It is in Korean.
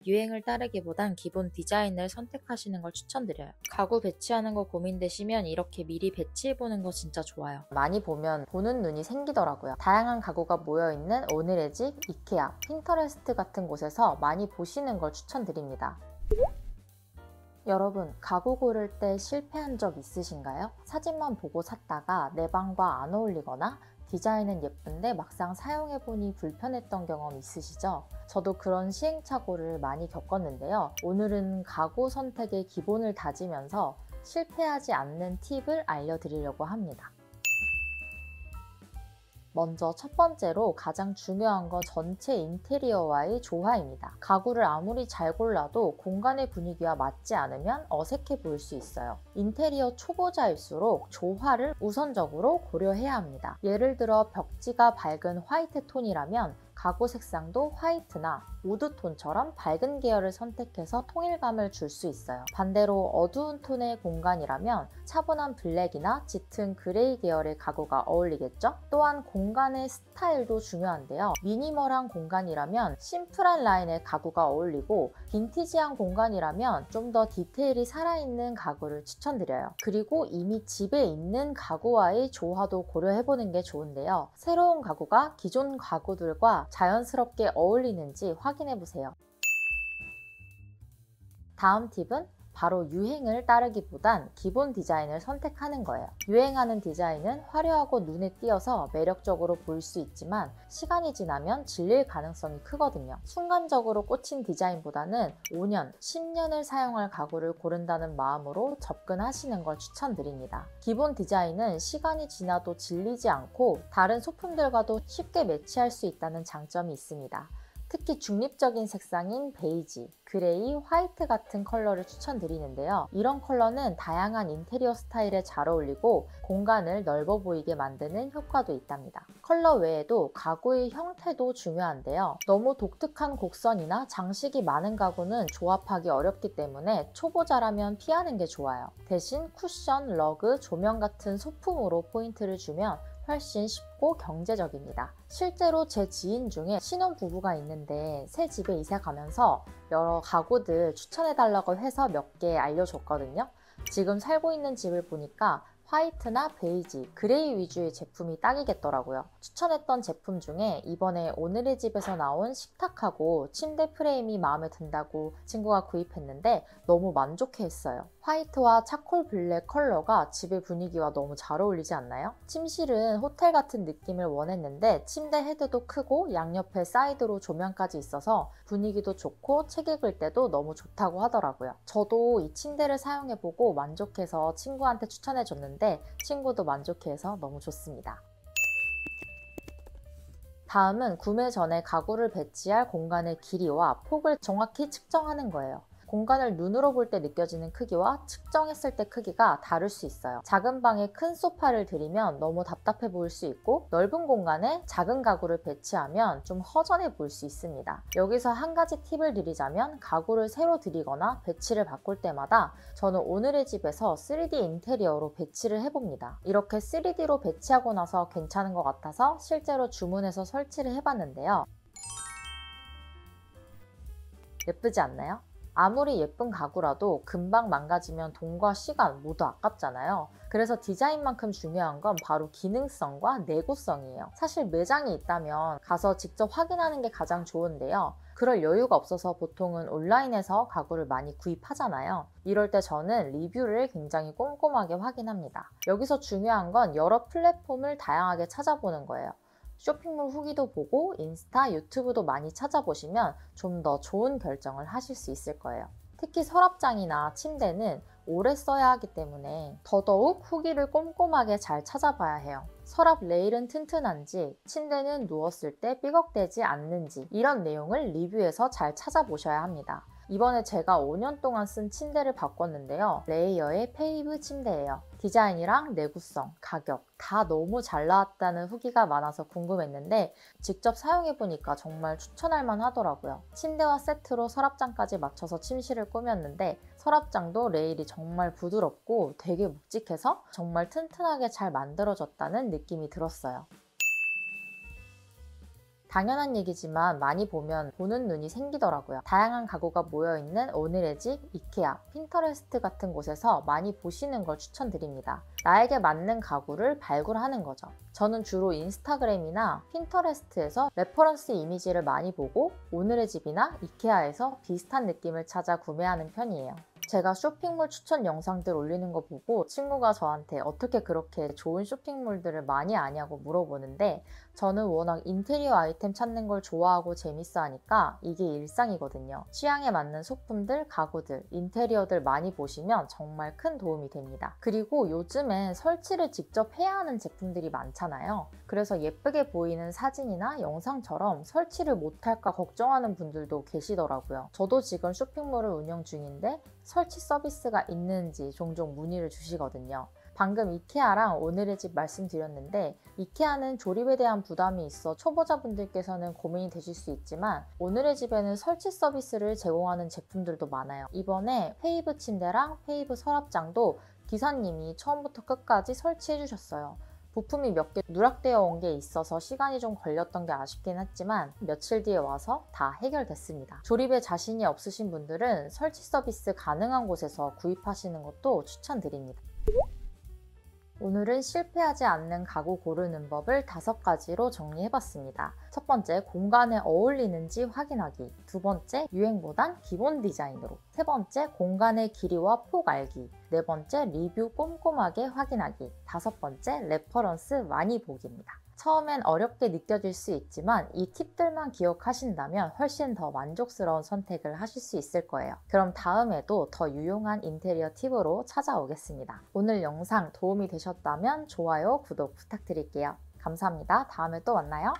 유행을 따르기보단 기본 디자인을 선택하시는 걸 추천드려요. 가구 배치하는 거 고민되시면 이렇게 미리 배치해보는 거 진짜 좋아요. 많이 보면 보는 눈이 생기더라고요. 다양한 가구가 모여있는 오늘의 집, 이케아, 핀터레스트 같은 곳에서 많이 보시는 걸 추천드립니다. 여러분, 가구 고를 때 실패한 적 있으신가요? 사진만 보고 샀다가 내 방과 안 어울리거나 디자인은 예쁜데 막상 사용해보니 불편했던 경험 있으시죠? 저도 그런 시행착오를 많이 겪었는데요. 오늘은 가구 선택의 기본을 다지면서 실패하지 않는 팁을 알려드리려고 합니다. 먼저 첫 번째로 가장 중요한 건 전체 인테리어와의 조화입니다. 가구를 아무리 잘 골라도 공간의 분위기와 맞지 않으면 어색해 보일 수 있어요. 인테리어 초보자일수록 조화를 우선적으로 고려해야 합니다. 예를 들어 벽지가 밝은 화이트 톤이라면 가구 색상도 화이트나 우드톤처럼 밝은 계열을 선택해서 통일감을 줄 수 있어요. 반대로 어두운 톤의 공간이라면 차분한 블랙이나 짙은 그레이 계열의 가구가 어울리겠죠? 또한 공간의 스타일도 중요한데요. 미니멀한 공간이라면 심플한 라인의 가구가 어울리고 빈티지한 공간이라면 좀 더 디테일이 살아있는 가구를 추천드려요. 그리고 이미 집에 있는 가구와의 조화도 고려해보는 게 좋은데요. 새로운 가구가 기존 가구들과 자연스럽게 어울리는지 확인해보세요. 다음 팁은 바로 유행을 따르기보단 기본 디자인을 선택하는 거예요. 유행하는 디자인은 화려하고 눈에 띄어서 매력적으로 보일 수 있지만 시간이 지나면 질릴 가능성이 크거든요. 순간적으로 꽂힌 디자인보다는 5년, 10년을 사용할 가구를 고른다는 마음으로 접근하시는 걸 추천드립니다. 기본 디자인은 시간이 지나도 질리지 않고 다른 소품들과도 쉽게 매치할 수 있다는 장점이 있습니다. 특히 중립적인 색상인 베이지, 그레이, 화이트 같은 컬러를 추천드리는데요. 이런 컬러는 다양한 인테리어 스타일에 잘 어울리고 공간을 넓어 보이게 만드는 효과도 있답니다. 컬러 외에도 가구의 형태도 중요한데요. 너무 독특한 곡선이나 장식이 많은 가구는 조합하기 어렵기 때문에 초보자라면 피하는 게 좋아요. 대신 쿠션, 러그, 조명 같은 소품으로 포인트를 주면 훨씬 쉽고 경제적입니다. 실제로 제 지인 중에 신혼부부가 있는데 새 집에 이사 가면서 여러 가구들 추천해달라고 해서 몇 개 알려줬거든요. 지금 살고 있는 집을 보니까 화이트나 베이지, 그레이 위주의 제품이 딱이겠더라고요. 추천했던 제품 중에 이번에 오늘의 집에서 나온 식탁하고 침대 프레임이 마음에 든다고 친구가 구입했는데 너무 만족해했어요. 화이트와 차콜 블랙 컬러가 집의 분위기와 너무 잘 어울리지 않나요? 침실은 호텔 같은 느낌을 원했는데 침대 헤드도 크고 양옆에 사이드로 조명까지 있어서 분위기도 좋고 책 읽을 때도 너무 좋다고 하더라고요. 저도 이 침대를 사용해보고 만족해서 친구한테 추천해줬는데 친구도 만족해서 너무 좋습니다. 다음은 구매 전에 가구를 배치할 공간의 길이와 폭을 정확히 측정하는 거예요. 공간을 눈으로 볼 때 느껴지는 크기와 측정했을 때 크기가 다를 수 있어요. 작은 방에 큰 소파를 들이면 너무 답답해 보일 수 있고 넓은 공간에 작은 가구를 배치하면 좀 허전해 보일 수 있습니다. 여기서 한 가지 팁을 드리자면 가구를 새로 들이거나 배치를 바꿀 때마다 저는 오늘의 집에서 3D 인테리어로 배치를 해봅니다. 이렇게 3D로 배치하고 나서 괜찮은 것 같아서 실제로 주문해서 설치를 해봤는데요. 예쁘지 않나요? 아무리 예쁜 가구라도 금방 망가지면 돈과 시간 모두 아깝잖아요. 그래서 디자인만큼 중요한 건 바로 기능성과 내구성이에요. 사실 매장이 있다면 가서 직접 확인하는 게 가장 좋은데요. 그럴 여유가 없어서 보통은 온라인에서 가구를 많이 구입하잖아요. 이럴 때 저는 리뷰를 굉장히 꼼꼼하게 확인합니다. 여기서 중요한 건 여러 플랫폼을 다양하게 찾아보는 거예요. 쇼핑몰 후기도 보고 인스타, 유튜브도 많이 찾아보시면 좀 더 좋은 결정을 하실 수 있을 거예요. 특히 서랍장이나 침대는 오래 써야 하기 때문에 더더욱 후기를 꼼꼼하게 잘 찾아봐야 해요. 서랍 레일은 튼튼한지, 침대는 누웠을 때 삐걱대지 않는지 이런 내용을 리뷰에서 잘 찾아보셔야 합니다. 이번에 제가 5년 동안 쓴 침대를 바꿨는데요. 레이어의 페이브 침대예요. 디자인이랑 내구성, 가격 다 너무 잘 나왔다는 후기가 많아서 궁금했는데 직접 사용해보니까 정말 추천할 만하더라고요. 침대와 세트로 서랍장까지 맞춰서 침실을 꾸몄는데 서랍장도 레일이 정말 부드럽고 되게 묵직해서 정말 튼튼하게 잘 만들어졌다는 느낌이 들었어요. 당연한 얘기지만 많이 보면 보는 눈이 생기더라고요. 다양한 가구가 모여있는 오늘의 집, 이케아, 핀터레스트 같은 곳에서 많이 보시는 걸 추천드립니다. 나에게 맞는 가구를 발굴하는 거죠. 저는 주로 인스타그램이나 핀터레스트에서 레퍼런스 이미지를 많이 보고 오늘의 집이나 이케아에서 비슷한 느낌을 찾아 구매하는 편이에요. 제가 쇼핑몰 추천 영상들 올리는 거 보고 친구가 저한테 어떻게 그렇게 좋은 쇼핑몰들을 많이 아냐고 물어보는데 저는 워낙 인테리어 아이템 찾는 걸 좋아하고 재밌어 하니까 이게 일상이거든요. 취향에 맞는 소품들, 가구들, 인테리어들 많이 보시면 정말 큰 도움이 됩니다. 그리고 요즘엔 설치를 직접 해야 하는 제품들이 많잖아요. 그래서 예쁘게 보이는 사진이나 영상처럼 설치를 못할까 걱정하는 분들도 계시더라고요. 저도 지금 쇼핑몰을 운영 중인데 설치 서비스가 있는지 종종 문의를 주시거든요. 방금 이케아랑 오늘의 집 말씀드렸는데 이케아는 조립에 대한 부담이 있어 초보자분들께서는 고민이 되실 수 있지만 오늘의 집에는 설치 서비스를 제공하는 제품들도 많아요. 이번에 페이브 침대랑 페이브 서랍장도 기사님이 처음부터 끝까지 설치해 주셨어요. 부품이 몇 개 누락되어 온 게 있어서 시간이 좀 걸렸던 게 아쉽긴 했지만 며칠 뒤에 와서 다 해결됐습니다. 조립에 자신이 없으신 분들은 설치 서비스 가능한 곳에서 구입하시는 것도 추천드립니다. 오늘은 실패하지 않는 가구 고르는 법을 5가지로 정리해봤습니다. 첫 번째, 공간에 어울리는지 확인하기. 두 번째, 유행보단 기본 디자인으로. 세 번째, 공간의 길이와 폭 알기. 네 번째, 리뷰 꼼꼼하게 확인하기. 다섯 번째, 레퍼런스 많이 보기입니다. 처음엔 어렵게 느껴질 수 있지만 이 팁들만 기억하신다면 훨씬 더 만족스러운 선택을 하실 수 있을 거예요. 그럼 다음에도 더 유용한 인테리어 팁으로 찾아오겠습니다. 오늘 영상 도움이 되셨다면 좋아요, 구독 부탁드릴게요. 감사합니다. 다음에 또 만나요.